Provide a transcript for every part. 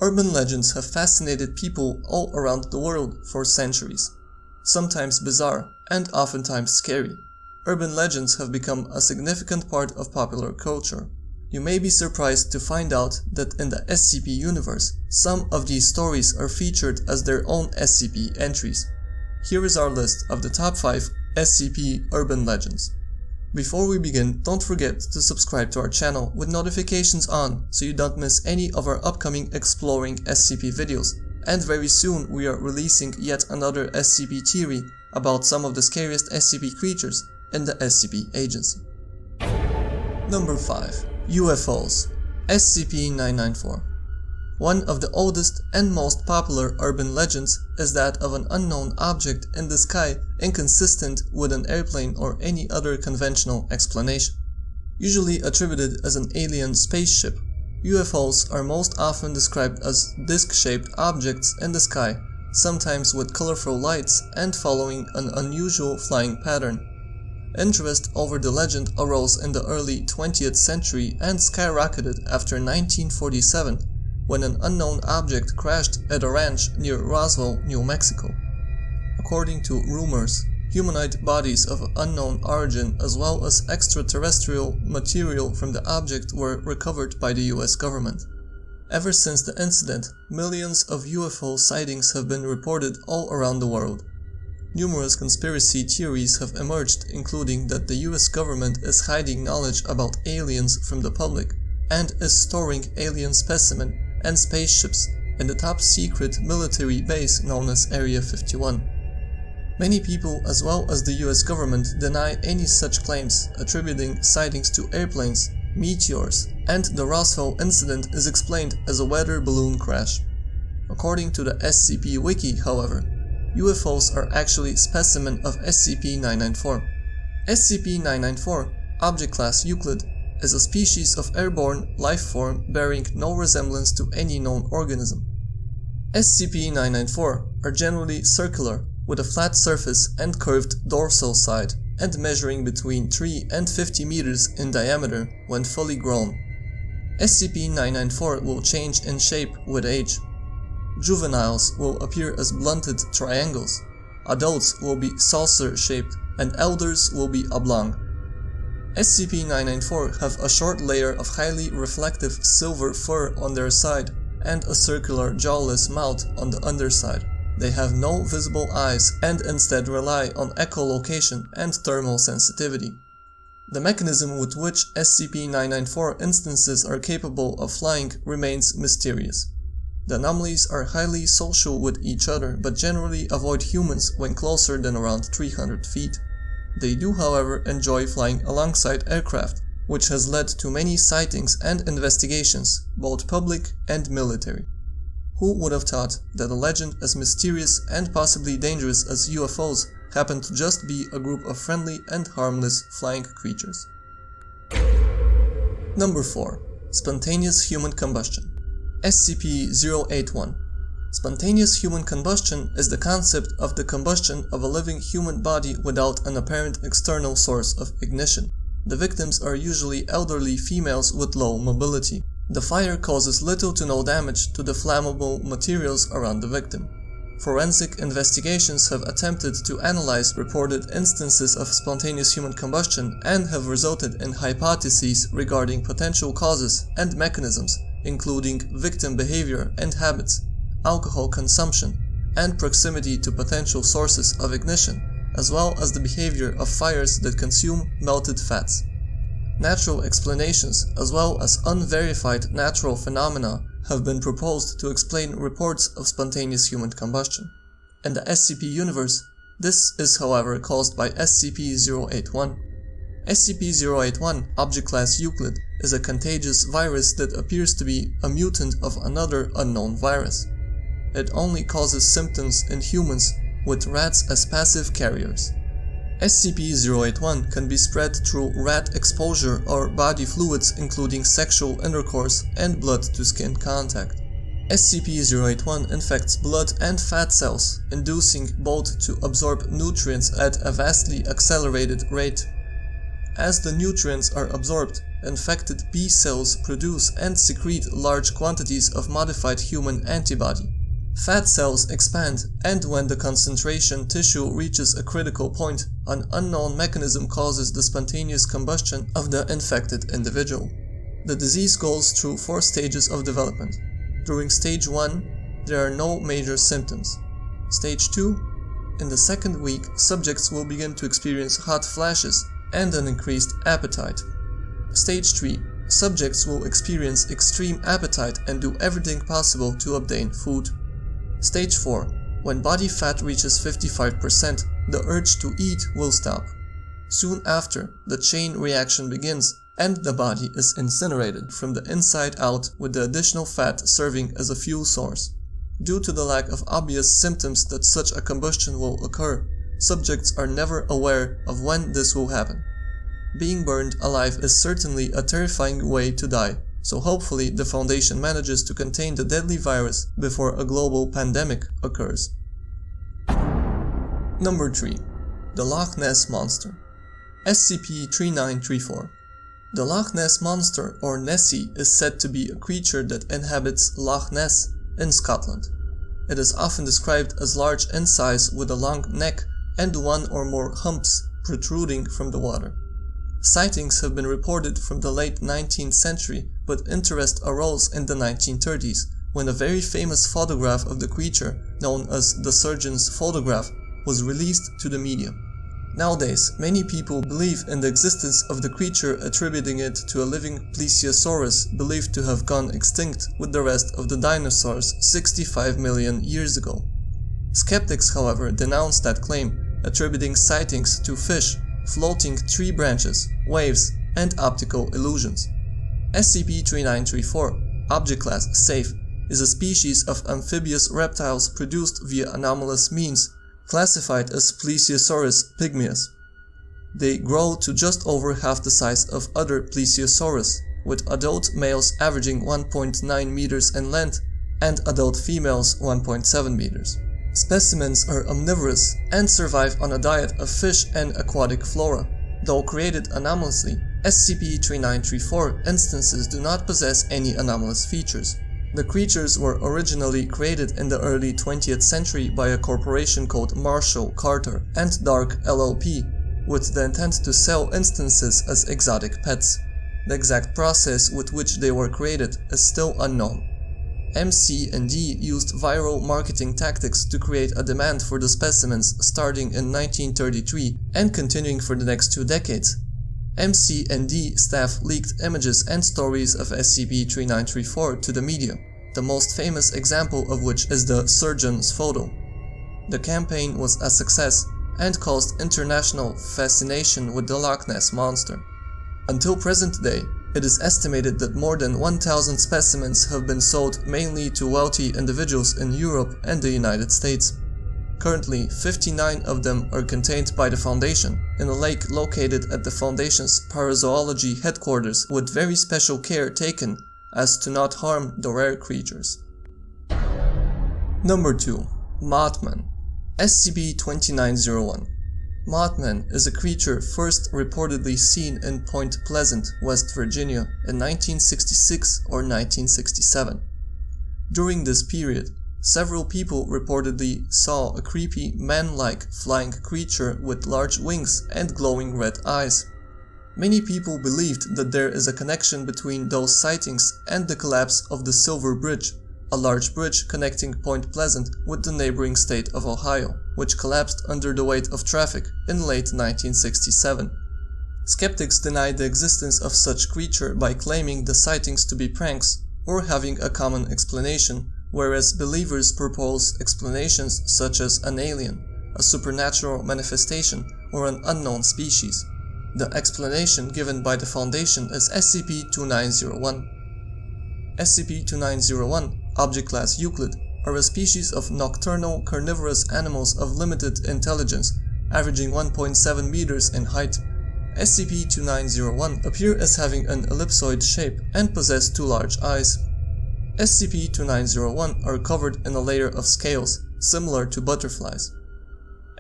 Urban legends have fascinated people all around the world for centuries. Sometimes bizarre and oftentimes scary, urban legends have become a significant part of popular culture. You may be surprised to find out that in the SCP universe, some of these stories are featured as their own SCP entries. Here is our list of the top 5 SCP urban legends. Before we begin, don't forget to subscribe to our channel with notifications on so you don't miss any of our upcoming exploring SCP videos. And very soon we are releasing yet another SCP theory about some of the scariest SCP creatures in the SCP agency. Number 5. UFOs. SCP-994. One of the oldest and most popular urban legends is that of an unknown object in the sky inconsistent with an airplane or any other conventional explanation. Usually attributed as an alien spaceship, UFOs are most often described as disc-shaped objects in the sky, sometimes with colorful lights and following an unusual flying pattern. Interest over the legend arose in the early 20th century and skyrocketed after 1947, when an unknown object crashed at a ranch near Roswell, New Mexico. According to rumors, humanoid bodies of unknown origin as well as extraterrestrial material from the object were recovered by the US government. Ever since the incident, millions of UFO sightings have been reported all around the world. Numerous conspiracy theories have emerged, including that the US government is hiding knowledge about aliens from the public and is storing alien specimens and spaceships in the top-secret military base known as Area 51. Many people as well as the US government deny any such claims, attributing sightings to airplanes, meteors, and the Roswell incident is explained as a weather balloon crash. According to the SCP Wiki, however, UFOs are actually specimens of SCP-994. SCP-994, Object Class Euclid, is a species of airborne life form bearing no resemblance to any known organism. SCP-994 are generally circular, with a flat surface and curved dorsal side, and measuring between 3 and 50 meters in diameter when fully grown. SCP-994 will change in shape with age. Juveniles will appear as blunted triangles, adults will be saucer-shaped, and elders will be oblong. SCP-994 have a short layer of highly reflective silver fur on their side and a circular jawless mouth on the underside. They have no visible eyes and instead rely on echolocation and thermal sensitivity. The mechanism with which SCP-994 instances are capable of flying remains mysterious. The anomalies are highly social with each other but generally avoid humans when closer than around 300 feet. They do, however, enjoy flying alongside aircraft, which has led to many sightings and investigations, both public and military. Who would have thought that a legend as mysterious and possibly dangerous as UFOs happened to just be a group of friendly and harmless flying creatures? Number 4. Spontaneous Human Combustion. SCP-081. Spontaneous human combustion is the concept of the combustion of a living human body without an apparent external source of ignition. The victims are usually elderly females with low mobility. The fire causes little to no damage to the flammable materials around the victim. Forensic investigations have attempted to analyze reported instances of spontaneous human combustion and have resulted in hypotheses regarding potential causes and mechanisms, including victim behavior and habits, alcohol consumption, and proximity to potential sources of ignition, as well as the behavior of fires that consume melted fats. Natural explanations, as well as unverified natural phenomena, have been proposed to explain reports of spontaneous human combustion. In the SCP universe, this is however caused by SCP-081. SCP-081, Object Class Euclid, is a contagious virus that appears to be a mutant of another unknown virus. It only causes symptoms in humans, with rats as passive carriers. SCP-081 can be spread through rat exposure or body fluids including sexual intercourse and blood-to-skin contact. SCP-081 infects blood and fat cells, inducing both to absorb nutrients at a vastly accelerated rate. As the nutrients are absorbed, infected B cells produce and secrete large quantities of modified human antibody. Fat cells expand, and when the concentration tissue reaches a critical point, an unknown mechanism causes the spontaneous combustion of the infected individual. The disease goes through 4 stages of development. During stage 1, there are no major symptoms. Stage 2, in the second week, subjects will begin to experience hot flashes and an increased appetite. Stage 3, subjects will experience extreme appetite and do everything possible to obtain food. Stage 4, when body fat reaches 55%, the urge to eat will stop. Soon after, the chain reaction begins, and the body is incinerated from the inside out, with the additional fat serving as a fuel source. Due to the lack of obvious symptoms that such a combustion will occur, subjects are never aware of when this will happen. Being burned alive is certainly a terrifying way to die, so hopefully the Foundation manages to contain the deadly virus before a global pandemic occurs. Number 3. The Loch Ness Monster. SCP-3934. The Loch Ness Monster, or Nessie, is said to be a creature that inhabits Loch Ness in Scotland. It is often described as large in size with a long neck and 1 or more humps protruding from the water. Sightings have been reported from the late 19th century, but interest arose in the 1930s, when a very famous photograph of the creature, known as the surgeon's photograph, was released to the media. Nowadays, many people believe in the existence of the creature, attributing it to a living plesiosaurus believed to have gone extinct with the rest of the dinosaurs 65 million years ago. Skeptics, however, denounce that claim, attributing sightings to fish, floating tree branches, waves, and optical illusions. SCP-3934, Object Class Safe, is a species of amphibious reptiles produced via anomalous means, classified as Plesiosaurus pygmaeus. They grow to just over half the size of other Plesiosaurus, with adult males averaging 1.9 meters in length and adult females 1.7 meters. Specimens are omnivorous and survive on a diet of fish and aquatic flora. Though created anomalously, SCP-3934 instances do not possess any anomalous features. The creatures were originally created in the early 20th century by a corporation called Marshall, Carter & Dark LLP, with the intent to sell instances as exotic pets. The exact process with which they were created is still unknown. MC&D used viral marketing tactics to create a demand for the specimens starting in 1933 and continuing for the next 2 decades. MC&D staff leaked images and stories of SCP-3934 to the media, the most famous example of which is the surgeon's photo. The campaign was a success and caused international fascination with the Loch Ness Monster. Until present day, it is estimated that more than 1,000 specimens have been sold mainly to wealthy individuals in Europe and the United States. Currently, 59 of them are contained by the Foundation in a lake located at the Foundation's parazoology headquarters, with very special care taken as to not harm the rare creatures. Number 2. Mothman. SCP-2901. Mothman is a creature first reportedly seen in Point Pleasant, West Virginia in 1966 or 1967. During this period, several people reportedly saw a creepy man-like flying creature with large wings and glowing red eyes. Many people believed that there is a connection between those sightings and the collapse of the Silver Bridge, a large bridge connecting Point Pleasant with the neighboring state of Ohio, which collapsed under the weight of traffic in late 1967. Skeptics denied the existence of such creature by claiming the sightings to be pranks or having a common explanation, whereas believers propose explanations such as an alien, a supernatural manifestation, or an unknown species. The explanation given by the Foundation is SCP-2901. SCP-2901, Object Class Euclid, are a species of nocturnal carnivorous animals of limited intelligence, averaging 1.7 meters in height. SCP-2901 appear as having an ellipsoid shape and possess 2 large eyes. SCP-2901 are covered in a layer of scales, similar to butterflies.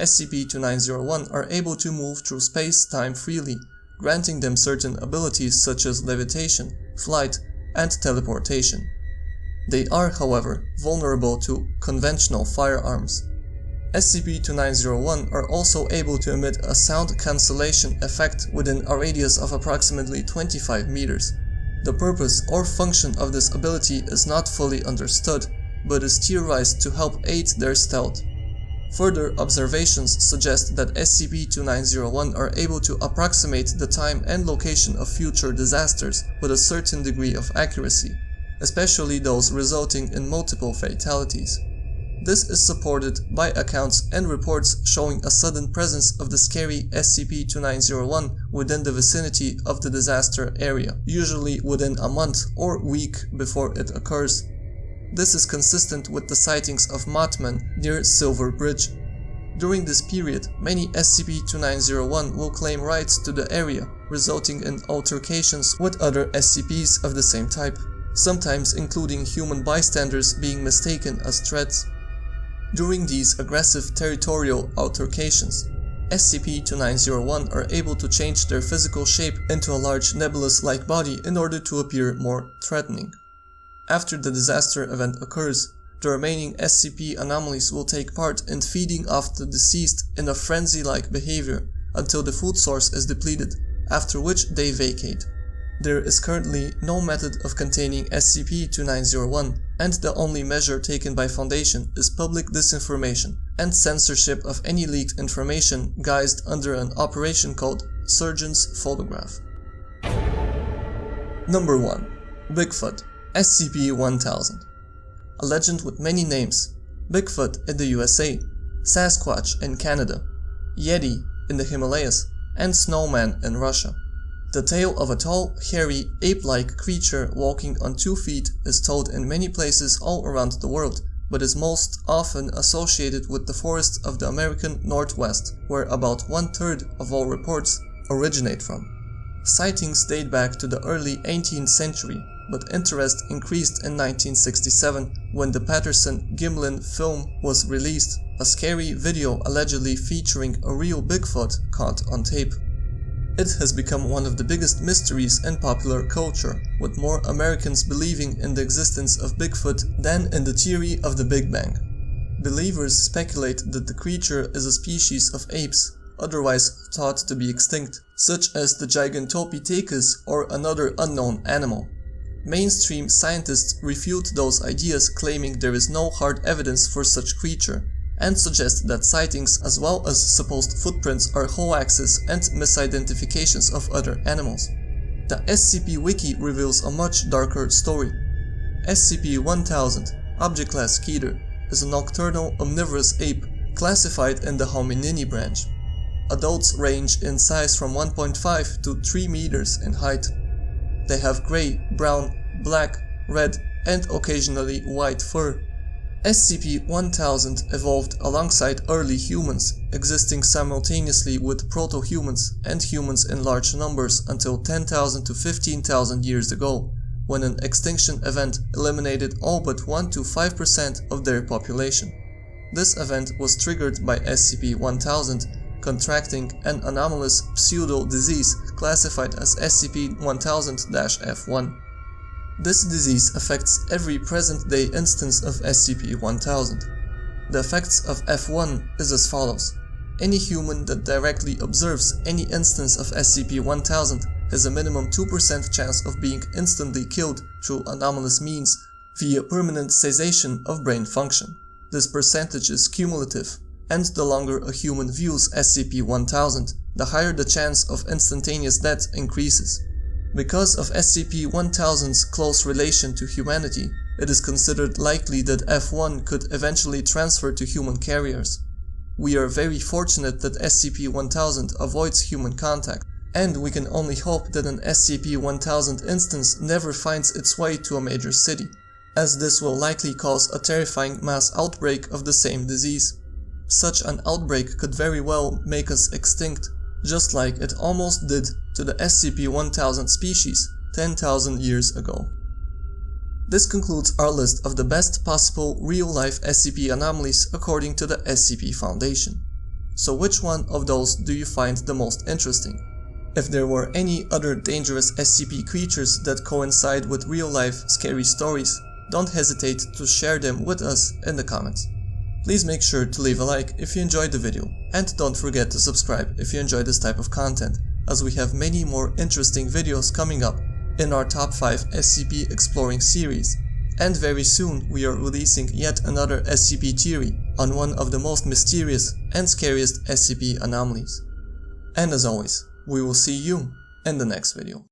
SCP-2901 are able to move through space-time freely, granting them certain abilities such as levitation, flight, and teleportation. They are, however, vulnerable to conventional firearms. SCP-2901 are also able to emit a sound cancellation effect within a radius of approximately 25 meters. The purpose or function of this ability is not fully understood, but is theorized to help aid their stealth. Further observations suggest that SCP-2901 are able to approximate the time and location of future disasters with a certain degree of accuracy, especially those resulting in multiple fatalities. This is supported by accounts and reports showing a sudden presence of the scary SCP-2901 within the vicinity of the disaster area, usually within a month or week before it occurs. This is consistent with the sightings of Mothman near Silver Bridge. During this period, many SCP-2901 will claim rights to the area, resulting in altercations with other SCPs of the same type, sometimes including human bystanders being mistaken as threats. During these aggressive territorial altercations, SCP-2901 are able to change their physical shape into a large nebulous-like body in order to appear more threatening. After the disaster event occurs, the remaining SCP anomalies will take part in feeding off the deceased in a frenzy-like behavior until the food source is depleted, after which they vacate. There is currently no method of containing SCP-2901, and the only measure taken by Foundation is public disinformation and censorship of any leaked information guised under an operation called Surgeon's Photograph. Number 1. Bigfoot, SCP-1000. A legend with many names: Bigfoot in the USA, Sasquatch in Canada, Yeti in the Himalayas, and Snowman in Russia. The tale of a tall, hairy, ape-like creature walking on 2 feet is told in many places all around the world, but is most often associated with the forests of the American Northwest, where about 1/3 of all reports originate from. Sightings date back to the early 18th century, but interest increased in 1967 when the Patterson-Gimlin film was released, a scary video allegedly featuring a real Bigfoot caught on tape. It has become one of the biggest mysteries in popular culture, with more Americans believing in the existence of Bigfoot than in the theory of the Big Bang. Believers speculate that the creature is a species of apes, otherwise thought to be extinct, such as the Gigantopithecus or another unknown animal. Mainstream scientists refute those ideas, claiming there is no hard evidence for such creature, and suggest that sightings as well as supposed footprints are hoaxes and misidentifications of other animals. The SCP Wiki reveals a much darker story. SCP-1000, Object Class Keter, is a nocturnal omnivorous ape classified in the Hominini branch. Adults range in size from 1.5 to 3 meters in height. They have gray, brown, black, red, and occasionally white fur. SCP-1000 evolved alongside early humans, existing simultaneously with proto-humans and humans in large numbers until 10,000 to 15,000 years ago, when an extinction event eliminated all but 1 to 5% of their population. This event was triggered by SCP-1000 contracting an anomalous pseudo-disease classified as SCP-1000-F1. This disease affects every present-day instance of SCP-1000. The effects of F1 is as follows. Any human that directly observes any instance of SCP-1000 has a minimum 2% chance of being instantly killed through anomalous means via permanent cessation of brain function. This percentage is cumulative, and the longer a human views SCP-1000, the higher the chance of instantaneous death increases. Because of SCP-1000's close relation to humanity, it is considered likely that F1 could eventually transfer to human carriers. We are very fortunate that SCP-1000 avoids human contact, and we can only hope that an SCP-1000 instance never finds its way to a major city, as this will likely cause a terrifying mass outbreak of the same disease. Such an outbreak could very well make us extinct, just like it almost did to the SCP-1000 species 10,000 years ago. This concludes our list of the best possible real-life SCP anomalies according to the SCP Foundation. So which one of those do you find the most interesting? If there were any other dangerous SCP creatures that coincide with real-life scary stories, don't hesitate to share them with us in the comments. Please make sure to leave a like if you enjoyed the video, and don't forget to subscribe if you enjoy this type of content, as we have many more interesting videos coming up in our top 5 SCP exploring series, and very soon we are releasing yet another SCP theory on one of the most mysterious and scariest SCP anomalies. And as always, we will see you in the next video.